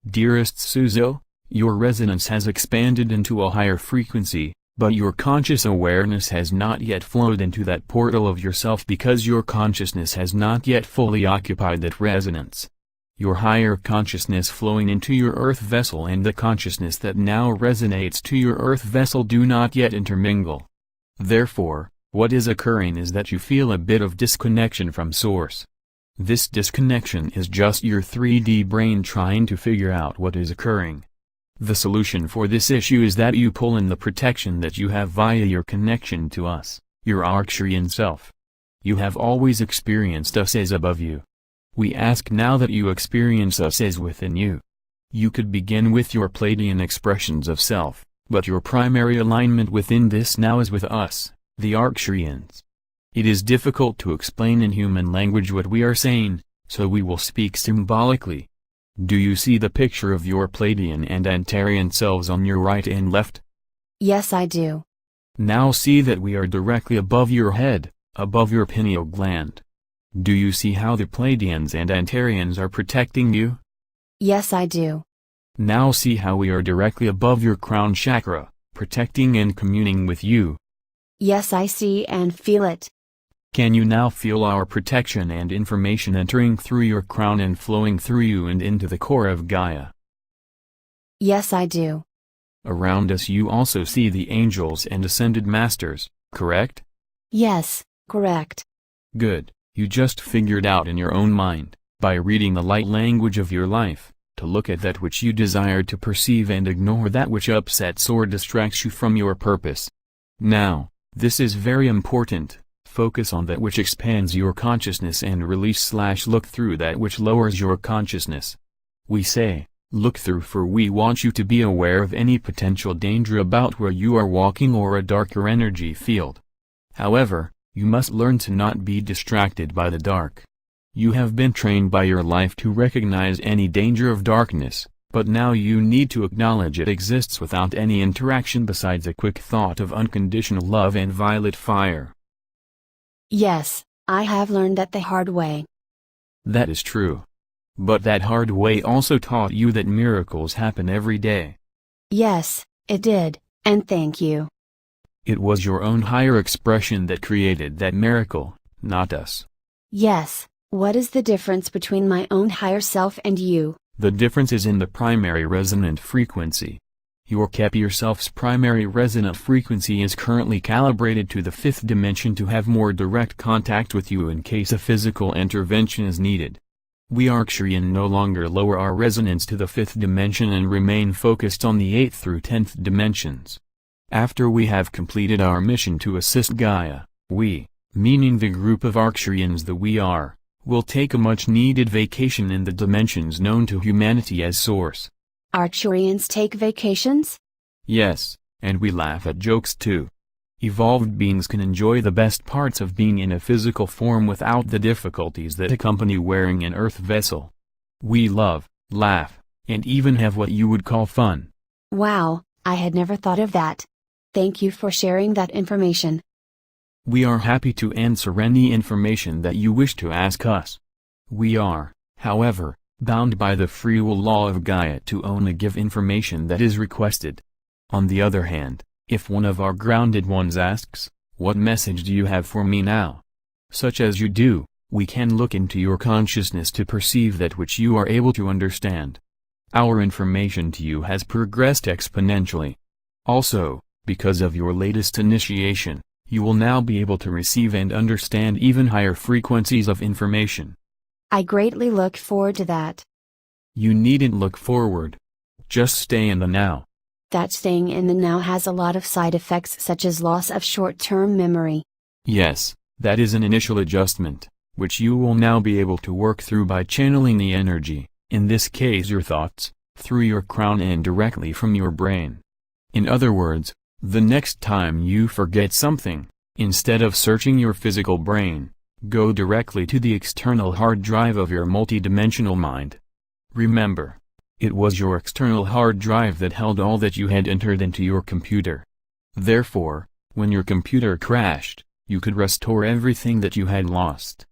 Dearest Suzo, your resonance has expanded into a higher frequency, but your conscious awareness has not yet flowed into that portal of yourself because your consciousness has not yet fully occupied that resonance. Your higher consciousness flowing into your earth vessel and the consciousness that now resonates to your earth vessel do not yet intermingle. Therefore, what is occurring is that you feel a bit of disconnection from Source. This disconnection is just your 3D brain trying to figure out what is occurring. The solution for this issue is that you pull in the protection that you have via your connection to us, your Arcturian self. You have always experienced us as above you. We ask now that you experience us as within you. You could begin with your Pleiadian expressions of self, but your primary alignment within this now is with us, the Arcturians. It is difficult to explain in human language what we are saying, so we will speak symbolically. Do you see the picture of your Pleiadian and Antarian selves on your right and left? Yes, I do. Now see that we are directly above your head, above your pineal gland. Do you see how the Pleiadians and Antarians are protecting you? Yes, I do. Now see how we are directly above your crown chakra, protecting and communing with you. Yes, I see and feel it. Can you now feel our protection and information entering through your crown and flowing through you and into the core of Gaia? Yes, I do. Around us you also see the angels and ascended masters, correct? Yes, correct. Good, you just figured out in your own mind, by reading the light language of your life, to look at that which you desire to perceive and ignore that which upsets or distracts you from your purpose. Now, this is very important. Focus on that which expands your consciousness and release/look through that which lowers your consciousness. We say, look through, for we want you to be aware of any potential danger about where you are walking or a darker energy field. However, you must learn to not be distracted by the dark. You have been trained by your life to recognize any danger of darkness, but now you need to acknowledge it exists without any interaction besides a quick thought of unconditional love and violet fire. Yes, I have learned that the hard way. That is true. But that hard way also taught you that miracles happen every day. Yes, it did, and thank you. It was your own higher expression that created that miracle, not us. Yes, what is the difference between my own higher self and you? The difference is in the primary resonant frequency. Your yourself's primary resonant frequency is currently calibrated to the 5th dimension to have more direct contact with you in case a physical intervention is needed. We Arcturian no longer lower our resonance to the 5th dimension and remain focused on the 8th through 10th dimensions. After we have completed our mission to assist Gaia, we, meaning the group of Arcturians that we are, will take a much-needed vacation in the dimensions known to humanity as Source. Arcturians take vacations? Yes, and we laugh at jokes too. Evolved beings can enjoy the best parts of being in a physical form without the difficulties that accompany wearing an earth vessel. We love, laugh, and even have what you would call fun. Wow, I had never thought of that. Thank you for sharing that information. We are happy to answer any information that you wish to ask us. We are, however, bound by the free will law of Gaia to only give information that is requested. On the other hand, if one of our grounded ones asks, "What message do you have for me now?" such as you do, we can look into your consciousness to perceive that which you are able to understand. Our information to you has progressed exponentially. Also, because of your latest initiation, you will now be able to receive and understand even higher frequencies of information. I greatly look forward to that. You needn't look forward. Just stay in the now. That staying in the now has a lot of side effects such as loss of short-term memory. Yes, that is an initial adjustment, which you will now be able to work through by channeling the energy, in this case your thoughts, through your crown and directly from your brain. In other words, the next time you forget something, instead of searching your physical brain, go directly to the external hard drive of your multidimensional mind. Remember, it was your external hard drive that held all that you had entered into your computer. Therefore, when your computer crashed, you could restore everything that you had lost.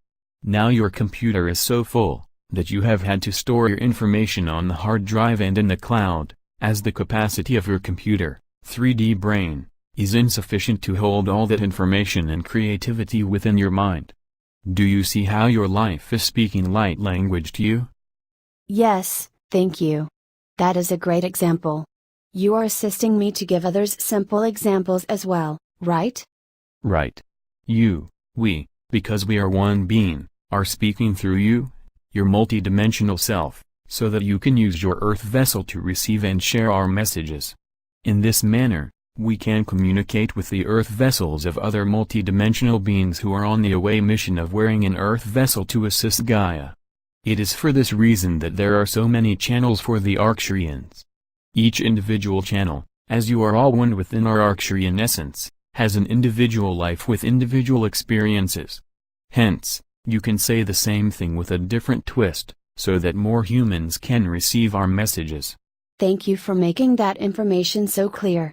Now your computer is so full, that you have had to store your information on the hard drive and in the cloud, as the capacity of your computer, 3D brain, is insufficient to hold all that information and creativity within your mind. Do you see how your life is speaking light language to you? Yes, thank you. That is a great example. You are assisting me to give others simple examples as well, right? Right. You, we, because we are one being, are speaking through you, your multidimensional self, so that you can use your earth vessel to receive and share our messages. In this manner, we can communicate with the earth vessels of other multidimensional beings who are on the away mission of wearing an earth vessel to assist Gaia. It is for this reason that there are so many channels for the Arcturians. Each individual channel, as you are all one within our Arcturian essence, has an individual life with individual experiences. Hence, you can say the same thing with a different twist, so that more humans can receive our messages. Thank you for making that information so clear.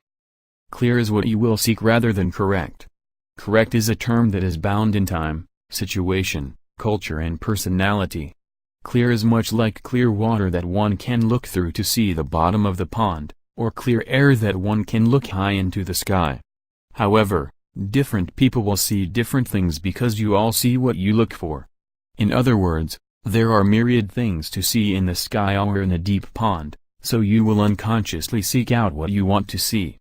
Clear is what you will seek rather than correct. Correct is a term that is bound in time, situation, culture and personality. Clear is much like clear water that one can look through to see the bottom of the pond, or clear air that one can look high into the sky. However, different people will see different things because you all see what you look for. In other words, there are myriad things to see in the sky or in a deep pond, so you will unconsciously seek out what you want to see.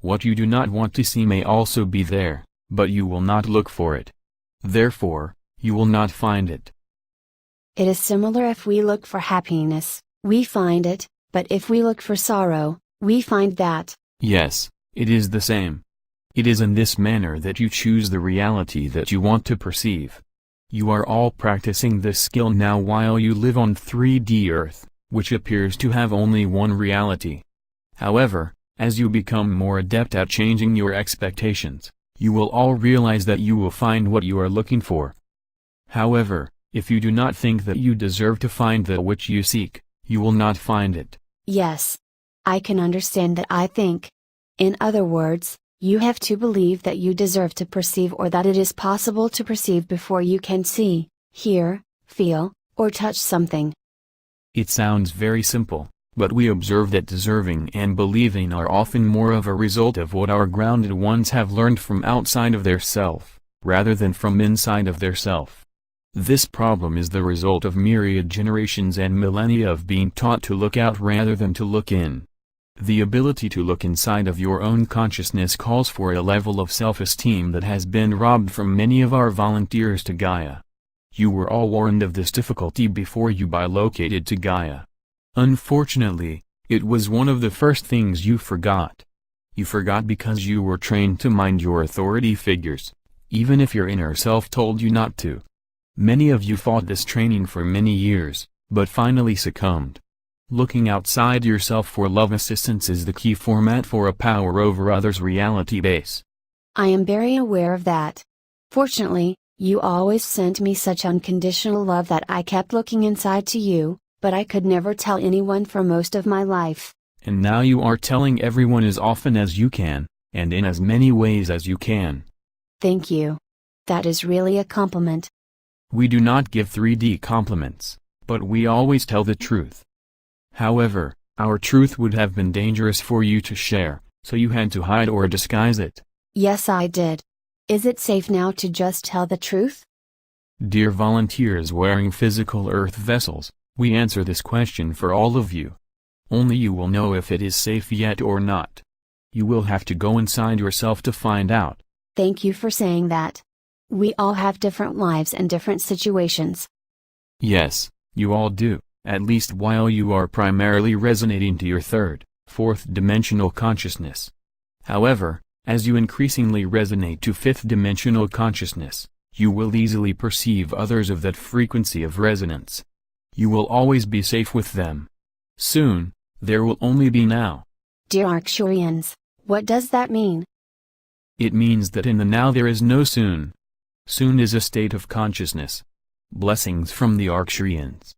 What you do not want to see may also be there, but you will not look for it. Therefore, you will not find it. It is similar. If we look for happiness, we find it, but if we look for sorrow, we find that. Yes, it is the same. It is in this manner that you choose the reality that you want to perceive. You are all practicing this skill now while you live on 3D Earth, which appears to have only one reality. However, as you become more adept at changing your expectations, you will all realize that you will find what you are looking for. However, if you do not think that you deserve to find that which you seek, you will not find it. Yes. I can understand that. I think. In other words, you have to believe that you deserve to perceive, or that it is possible to perceive before you can see, hear, feel, or touch something. It sounds very simple, but we observe that deserving and believing are often more of a result of what our grounded ones have learned from outside of their self, rather than from inside of their self. This problem is the result of myriad generations and millennia of being taught to look out rather than to look in. The ability to look inside of your own consciousness calls for a level of self-esteem that has been robbed from many of our volunteers to Gaia. You were all warned of this difficulty before you bilocated to Gaia. Unfortunately, it was one of the first things you forgot. You forgot because you were trained to mind your authority figures, even if your inner self told you not to. Many of you fought this training for many years, but finally succumbed. Looking outside yourself for love assistance is the key format for a power over others reality base. I am very aware of that. Fortunately, you always sent me such unconditional love that I kept looking inside to you, but I could never tell anyone for most of my life. And now you are telling everyone as often as you can, and in as many ways as you can. Thank you. That is really a compliment. We do not give 3D compliments, but we always tell the truth. However, our truth would have been dangerous for you to share, so you had to hide or disguise it. Yes, I did. Is it safe now to just tell the truth? Dear volunteers wearing physical Earth vessels, we answer this question for all of you. Only you will know if it is safe yet or not. You will have to go inside yourself to find out. Thank you for saying that. We all have different lives and different situations. Yes, you all do, at least while you are primarily resonating to your third, fourth dimensional consciousness. However, as you increasingly resonate to fifth dimensional consciousness, you will easily perceive others of that frequency of resonance. You will always be safe with them. Soon, there will only be now. Dear Arcturians, what does that mean? It means that in the now there is no soon. Soon is a state of consciousness. Blessings from the Arcturians.